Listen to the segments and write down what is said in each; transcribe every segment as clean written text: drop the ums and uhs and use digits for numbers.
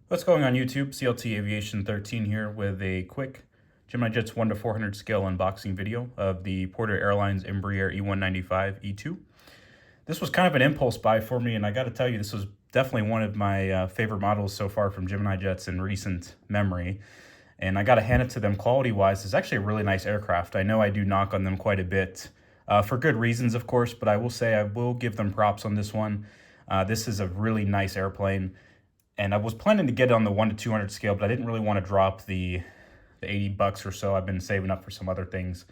What's going on YouTube? CLT Aviation 13 here with a quick Gemini Jets 1 to 400 scale unboxing video of the Porter Airlines Embraer E195-E2. This was kind of an impulse buy for me, and I got to tell you, this was definitely one of my favorite models so far from Gemini Jets in recent memory. And I got to hand it to them quality-wise. It's actually a really nice aircraft. I know I do knock on them quite a bit for good reasons, of course, but I will say I will give them props on this one. This is a really nice airplane. And I was planning to get it on the 1 to 200 scale, but I didn't really want to drop the $80 or so. I've been saving up for some other things.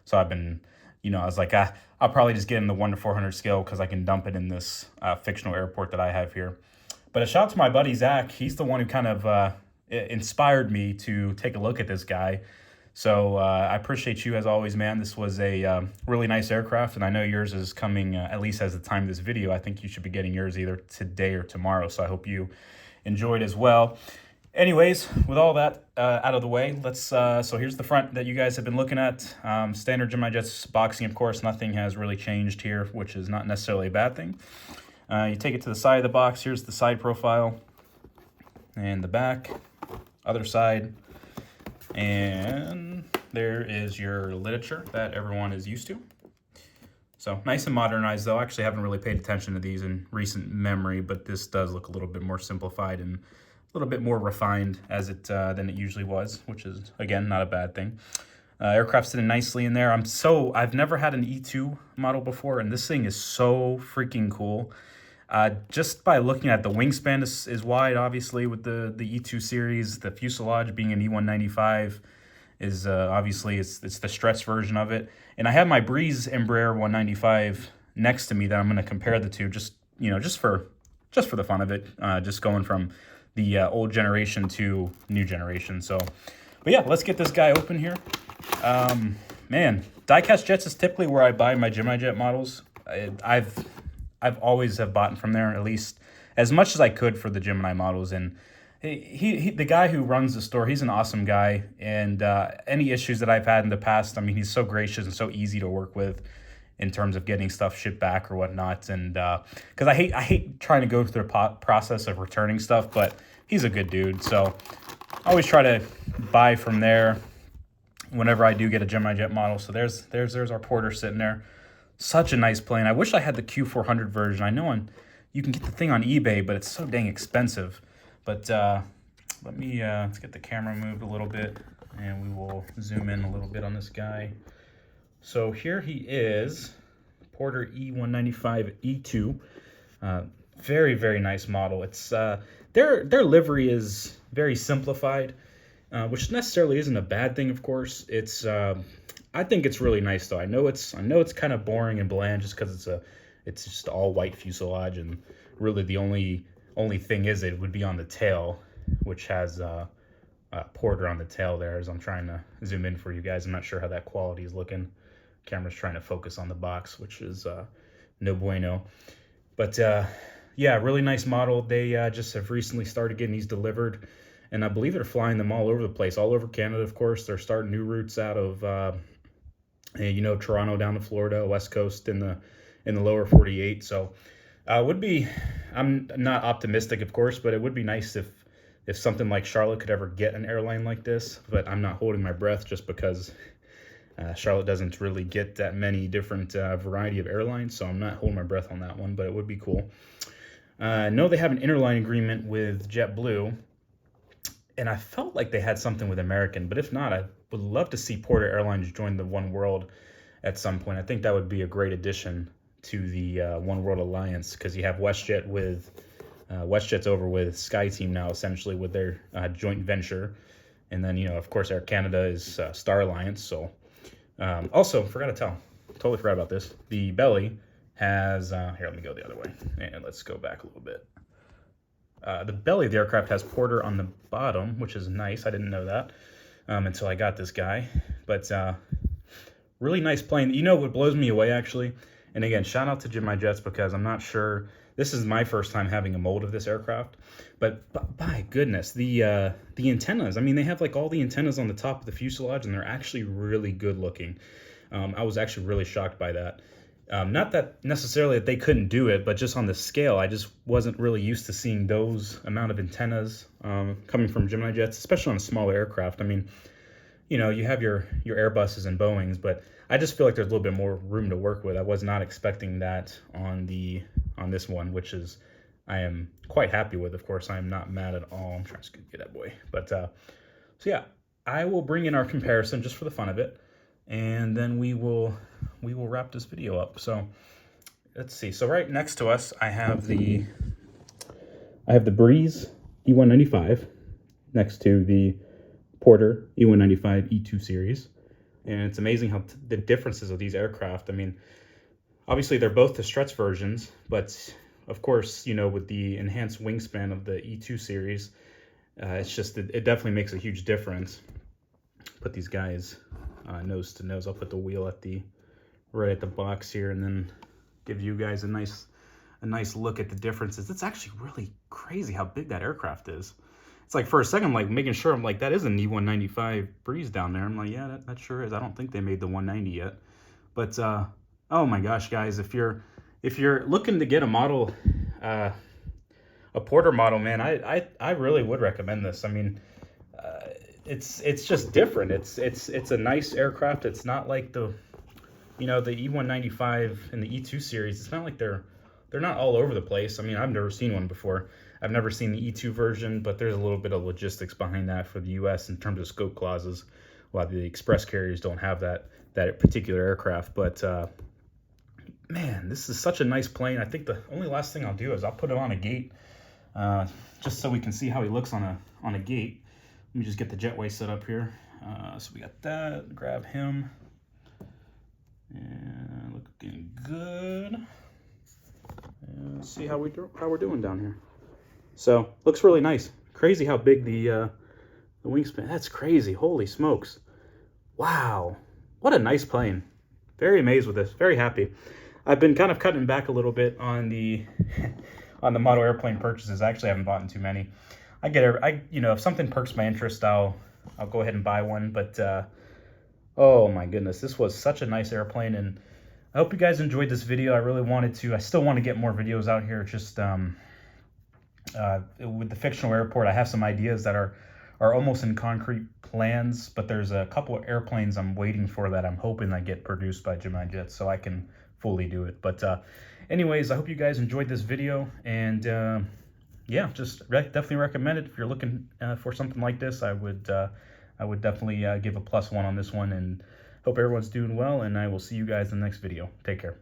So I've been, I was like, I'll probably just get in the 1 to 400 scale because I can dump it in this fictional airport that I have here. But a shout out to my buddy, Zach. He's the one who kind of inspired me to take a look at this guy. So I appreciate you as always, man. This was a really nice aircraft, and I know yours is coming, at least as the time of this video. I think you should be getting yours either today or tomorrow. So I hope you enjoyed as well. Anyways, with all that out of the way, let's so here's the front that you guys have been looking at. Standard Gemini Jets boxing, of course. Nothing has really changed here, which is not necessarily a bad thing. You take it to the side of the box. Here's the side profile and the back, other side, and there is your literature that everyone is used to. So nice and modernized, though. I actually haven't really paid attention to these in recent memory, but this does look a little bit more simplified and a little bit more refined as it than it usually was, which is, again, not a bad thing. Aircraft's sitting nicely in there. I've never had an E2 model before, and this thing is so freaking cool. Just by looking at the wingspan is wide, obviously, with the E2 series. The fuselage being an E195 is obviously it's the stretched version of it. And I have my Breeze Embraer 195 next to me that I'm going to compare the two, just for the fun of it, just going from the old generation to new generation. So, but yeah, let's get this guy open here. Man, diecast jets is typically where I buy my Gemini Jet models. I've always have bought from there, at least as much as I could for the Gemini models. And he the guy who runs the store, he's an awesome guy. And any issues that I've had in the past, I mean, he's so gracious and so easy to work with in terms of getting stuff shipped back or whatnot. And because I hate trying to go through the process of returning stuff, but he's a good dude. So I always try to buy from there whenever I do get a Gemini Jet model. So there's our Porter sitting there. Such a nice plane. I wish I had the Q400 version. I know you can get the thing on eBay, but it's so dang expensive. But let's get the camera moved a little bit, and we will zoom in a little bit on this guy. So here he is, Porter E195-E2. Very, very nice model. It's their livery is very simplified, which necessarily isn't a bad thing, of course. It's I think it's really nice, though. I know it's kind of boring and bland just because it's just all white fuselage, and really the only thing is it would be on the tail, which has Porter on the tail there. As I'm trying to zoom in for you guys, I'm not sure how that quality is looking. Camera's trying to focus on the box, which is no bueno. But yeah, really nice model. They just have recently started getting these delivered, and I believe they're flying them all over the place, all over Canada, of course. They're starting new routes out of Toronto down to Florida, West Coast in the lower 48. So I'm not optimistic, of course, but it would be nice if something like Charlotte could ever get an airline like this. But I'm not holding my breath just because Charlotte doesn't really get that many different variety of airlines, so I'm not holding my breath on that one, but it would be cool. I know they have an interline agreement with JetBlue, and I felt like they had something with American, but if not, I would love to see Porter Airlines join the One World at some point. I think that would be a great addition to the One World Alliance, because you have WestJet's over with SkyTeam now, essentially, with their joint venture. And then, of course, Air Canada is Star Alliance. So also, totally forgot about this. The belly has, here, let me go the other way. And let's go back a little bit. The belly of the aircraft has Porter on the bottom, which is nice. I didn't know that until I got this guy. But really nice plane. What blows me away, actually? And again, shout out to Gemini Jets, because I'm not sure. This is my first time having a mold of this aircraft. But by goodness, the antennas. I mean, they have like all the antennas on the top of the fuselage, and they're actually really good looking. I was actually really shocked by that. Not that necessarily that they couldn't do it, but just on the scale, I just wasn't really used to seeing those amount of antennas coming from Gemini jets, especially on a smaller aircraft. I mean, you know, you have your Airbuses and Boeings, but I just feel like there's a little bit more room to work with. I was not expecting that on this one, which is I am quite happy with. Of course, I am not mad at all. I'm trying to get that boy, but so yeah, I will bring in our comparison just for the fun of it, and then we will wrap this video up. So let's see. So right next to us, I have the Breeze E195 next to the Porter E195-E2 series. And it's amazing how the differences of these aircraft. I mean, obviously they're both the stretch versions, but of course, you know, with the enhanced wingspan of the E2 series, it's just, it definitely makes a huge difference. Put these guys nose to nose. I'll put the wheel right at the box here, and then give you guys a nice look at the differences. It's actually really crazy how big that aircraft is. It's like for a second, I'm like making sure, I'm like, that is an E195 Breeze down there. I'm like, yeah, that sure is. I don't think they made the 190 yet. But oh my gosh, guys, if you're looking to get a model, a Porter model, man, I really would recommend this. I mean, it's just different. It's a nice aircraft. It's not like the, you know, the E195 and the E2 series. It's not like they're not all over the place. I mean, I've never seen one before. I've never seen the E2 version, but there's a little bit of logistics behind that for the US in terms of scope clauses. A lot of the express carriers don't have that particular aircraft. But man, this is such a nice plane. I think the only last thing I'll do is I'll put it on a gate, just so we can see how he looks on a gate. Let me just get the jetway set up here. So we got that. Grab him. And looking good. And let's see how we're doing down here. So looks really nice. Crazy how big the wingspan. That's crazy. Holy smokes! Wow, what a nice plane. Very amazed with this. Very happy. I've been kind of cutting back a little bit on the model airplane purchases. I actually haven't bought too many. You know, if something perks my interest, I'll go ahead and buy one. But oh my goodness, this was such a nice airplane, and I hope you guys enjoyed this video. I still want to get more videos out here. Just with the fictional airport, I have some ideas that are almost in concrete plans, but there's a couple of airplanes I'm waiting for that I'm hoping that get produced by Gemini Jets so I can fully do it. But anyways, I hope you guys enjoyed this video, and yeah, just definitely recommend it if you're looking for something like this. I would definitely give a +1 on this one, and hope everyone's doing well, and I will see you guys in the next video. Take care.